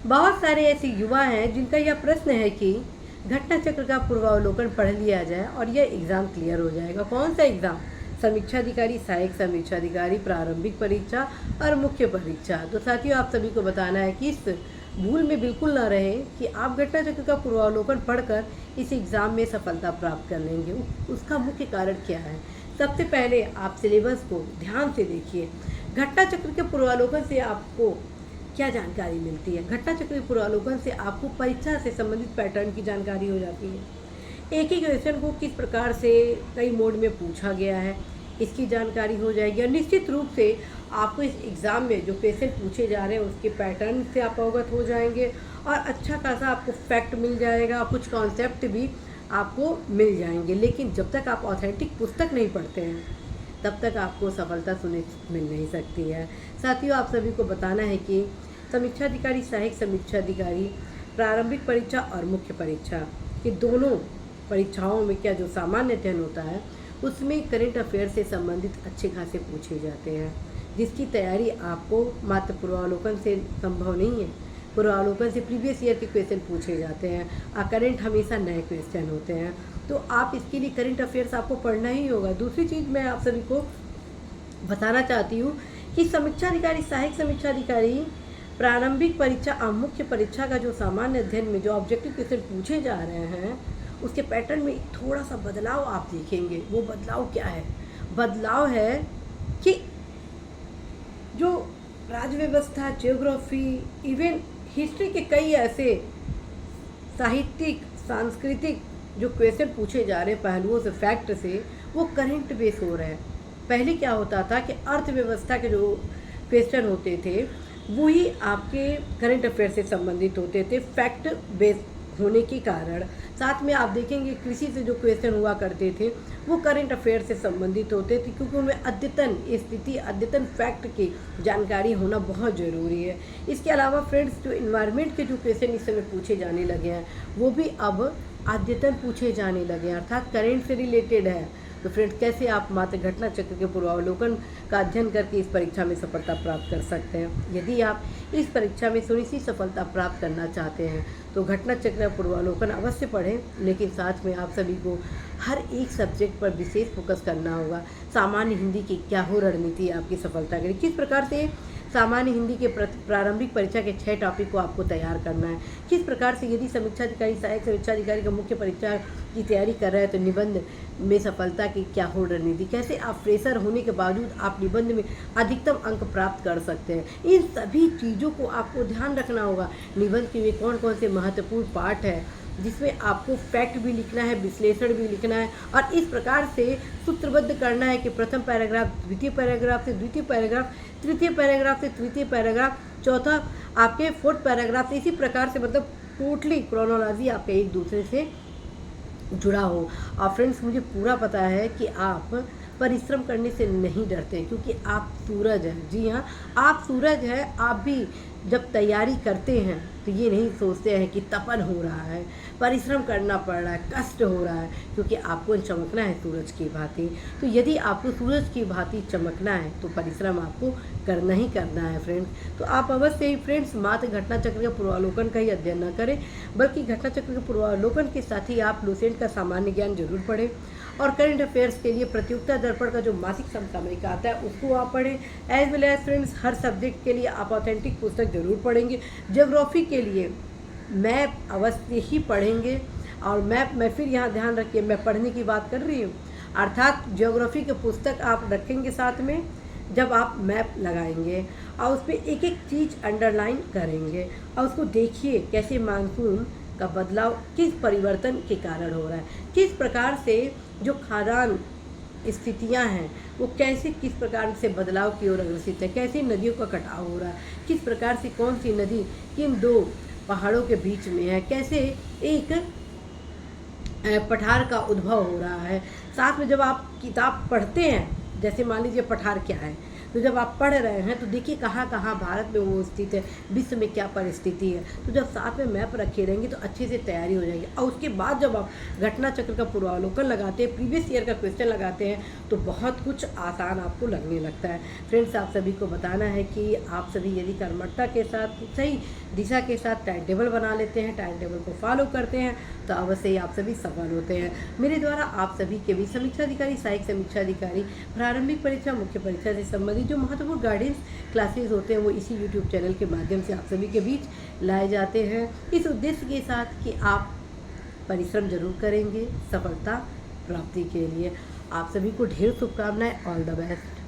बहुत सारे ऐसे युवा हैं जिनका यह प्रश्न है कि घटना चक्र का पूर्वावलोकन पढ़ लिया जाए और यह एग्ज़ाम क्लियर हो जाएगा। कौन सा एग्ज़ाम? समीक्षाधिकारी, सहायक समीक्षाधिकारी, प्रारंभिक परीक्षा और मुख्य परीक्षा। तो साथियों, आप सभी को बताना है कि इस भूल में बिल्कुल ना रहे कि आप घटना चक्र का पूर्वावलोकन पढ़कर इस एग्ज़ाम में सफलता प्राप्त कर लेंगे। उसका मुख्य कारण क्या है? सबसे पहले आप सिलेबस को ध्यान से देखिए। घटना चक्र के पूर्वावलोकन से आपको क्या जानकारी मिलती है? घटना चक्र के पूर्वावलोकन से आपको परीक्षा से संबंधित पैटर्न की जानकारी हो जाती है। एक ही क्वेश्चन को किस प्रकार से कई मोड में पूछा गया है, इसकी जानकारी हो जाएगी। और निश्चित रूप से आपको इस एग्ज़ाम में जो क्वेश्चन पूछे जा रहे हैं उसके पैटर्न से आप अवगत हो जाएंगे और अच्छा खासा आपको फैक्ट मिल जाएगा, कुछ कॉन्सेप्ट भी आपको मिल जाएंगे। लेकिन जब तक आप ऑथेंटिक पुस्तक नहीं पढ़ते हैं तब तक आपको सफलता सुनिश्चित मिल नहीं सकती है। साथियों, आप सभी को बताना है कि समीक्षाधिकारी, सहायक समीक्षाधिकारी, प्रारंभिक परीक्षा और मुख्य परीक्षा के दोनों परीक्षाओं में क्या जो सामान्य अध्ययन होता है उसमें करंट अफेयर से संबंधित अच्छे खासे पूछे जाते हैं, जिसकी तैयारी आपको मात्र पूर्वावलोकन से संभव नहीं है। पूर्वावलोकन से प्रीवियस ईयर के क्वेश्चन पूछे जाते हैं और करंट हमेशा नए क्वेश्चन होते हैं। तो आप इसके लिए करंट अफेयर्स आपको पढ़ना ही होगा। दूसरी चीज़ मैं आप सभी को बताना चाहती हूँ कि समीक्षाधिकारी, सहायक समीक्षाधिकारी, प्रारंभिक परीक्षा और मुख्य परीक्षा का जो सामान्य अध्ययन में जो ऑब्जेक्टिव क्वेश्चन पूछे जा रहे हैं उसके पैटर्न में थोड़ा सा बदलाव आप देखेंगे। वो बदलाव क्या है? बदलाव है कि जो राज्य व्यवस्था, ज्योग्राफी, इवन हिस्ट्री के कई ऐसे साहित्यिक, सांस्कृतिक जो क्वेश्चन पूछे जा रहे हैं पहलुओं से, फैक्ट से, वो करंट बेस हो रहे हैं। पहले क्या होता था कि अर्थव्यवस्था के जो क्वेश्चन होते थे वही आपके करंट अफेयर से संबंधित होते थे, फैक्ट बेस होने के कारण। साथ में आप देखेंगे कृषि से जो क्वेश्चन हुआ करते थे वो करंट अफेयर से संबंधित होते थे, क्योंकि उनमें अद्यतन स्थिति, अद्यतन फैक्ट की जानकारी होना बहुत ज़रूरी है। इसके अलावा फ्रेंड्स, जो इन्वायरमेंट के जो क्वेश्चन इस समय पूछे जाने लगे हैं वो भी अब अद्यतन पूछे जाने लगे हैं, अर्थात करंट से रिलेटेड है। तो फ्रेंड्स, कैसे आप मात्र घटना चक्र के पूर्वावलोकन का अध्ययन करके इस परीक्षा में सफलता प्राप्त कर सकते हैं? यदि आप इस परीक्षा में सुनिश्चित सफलता प्राप्त करना चाहते हैं तो घटना चक्र का पूर्वावलोकन अवश्य पढ़ें, लेकिन साथ में आप सभी को हर एक सब्जेक्ट पर विशेष फोकस करना होगा। सामान्य हिंदी की क्या हो रणनीति आपकी सफलता के लिए, किस प्रकार से सामान्य हिंदी के प्रारंभिक परीक्षा के 6 टॉपिक को आपको तैयार करना है, किस प्रकार से यदि समीक्षाधिकारी, सहायक समीक्षाधिकारी का मुख्य परीक्षा की तैयारी कर रहे हैं तो निबंध में सफलता की क्या हो रणनीति, कैसे आप फ्रेशर होने के बावजूद आप निबंध में अधिकतम अंक प्राप्त कर सकते हैं। इन सभी चीज़ों को आपको ध्यान रखना होगा। निबंध के में कौन कौन से महत्वपूर्ण पार्ट है जिसमें आपको फैक्ट भी लिखना है, विश्लेषण भी लिखना है और इस प्रकार से सूत्रबद्ध करना है कि प्रथम पैराग्राफ द्वितीय पैराग्राफ से द्वितीय पैराग्राफ, तृतीय पैराग्राफ से तृतीय पैराग्राफ, चौथा आपके फोर्थ पैराग्राफ से, इसी प्रकार से मतलब टोटली क्रोनोलॉजी आपके एक दूसरे से जुड़ा हो। और फ्रेंड्स, मुझे पूरा पता है कि आप परिश्रम करने से नहीं डरते, क्योंकि आप सूरज हैं। जी हाँ, आप सूरज हैं। आप भी जब तैयारी करते हैं तो ये नहीं सोचते हैं कि तपन हो रहा है, परिश्रम करना पड़ रहा है, कष्ट हो रहा है, क्योंकि आपको चमकना है सूरज की भांति। तो यदि आपको सूरज की भांति चमकना है तो परिश्रम आपको करना ही करना है फ्रेंड्स। तो आप अवश्य ही फ्रेंड्स मात्र घटना चक्र के पूर्वावलोकन का ही अध्ययन न करें, बल्कि घटना चक्र के पूर्वावलोकन के साथ ही आप लुसेंट का सामान्य ज्ञान जरूर पढ़ें और करंट अफेयर्स के लिए प्रतियोगिता दर्पण का जो मासिक समसामयिक आता है उसको आप पढ़ें। एज वेल एज फ्रेंड्स, हर सब्जेक्ट के लिए आप ऑथेंटिक पुस्तक जरूर पढ़ेंगे। ज्योग्राफी के लिए मैप अवश्य ही पढ़ेंगे, और मैप में फिर यहाँ ध्यान रखिए, मैं पढ़ने की बात कर रही हूँ, अर्थात ज्योग्राफी के पुस्तक आप रखेंगे साथ में जब आप मैप लगाएंगे और उस पर एक एक चीज़ अंडरलाइन करेंगे और उसको देखिए कैसे मानसून का बदलाव किस परिवर्तन के कारण हो रहा है, किस प्रकार से जो खाद्यान्न स्थितियां हैं वो कैसे किस प्रकार से बदलाव की ओर अग्रसित है, कैसे नदियों का कटाव हो रहा है, किस प्रकार से कौन सी नदी किन दो पहाड़ों के बीच में है, कैसे एक पठार का उद्भव हो रहा है। साथ में जब आप किताब पढ़ते हैं, जैसे मान लीजिए पठार क्या है, तो जब आप पढ़ रहे हैं तो देखिए कहाँ कहाँ भारत में वो स्थित है, विश्व में क्या परिस्थिति है। तो जब साथ में मैप रखे रहेंगे तो अच्छे से तैयारी हो जाएगी। और उसके बाद जब आप घटना चक्र का पूर्वावलोकन लगाते हैं, प्रीवियस ईयर का क्वेश्चन लगाते हैं, तो बहुत कुछ आसान आपको लगने लगता है। फ्रेंड्स, आप सभी को बताना है कि आप सभी यदि कर्मठता के साथ, सही दिशा के साथ टाइम टेबल बना लेते हैं, टाइम टेबल को फॉलो करते हैं, तो अवश्य ही आप सभी सफल होते हैं। मेरे द्वारा आप सभी के भी समीक्षा अधिकारी, सहायक समीक्षा अधिकारी, प्रारंभिक परीक्षा, मुख्य परीक्षा से संबंधित जो महत्वपूर्ण गाइडेंस क्लासेस होते हैं वो इसी यूट्यूब चैनल के माध्यम से आप सभी के बीच लाए जाते हैं, इस उद्देश्य के साथ कि आप परिश्रम जरूर करेंगे सफलता प्राप्ति के लिए। आप सभी को ढेर शुभकामनाएं। All the best.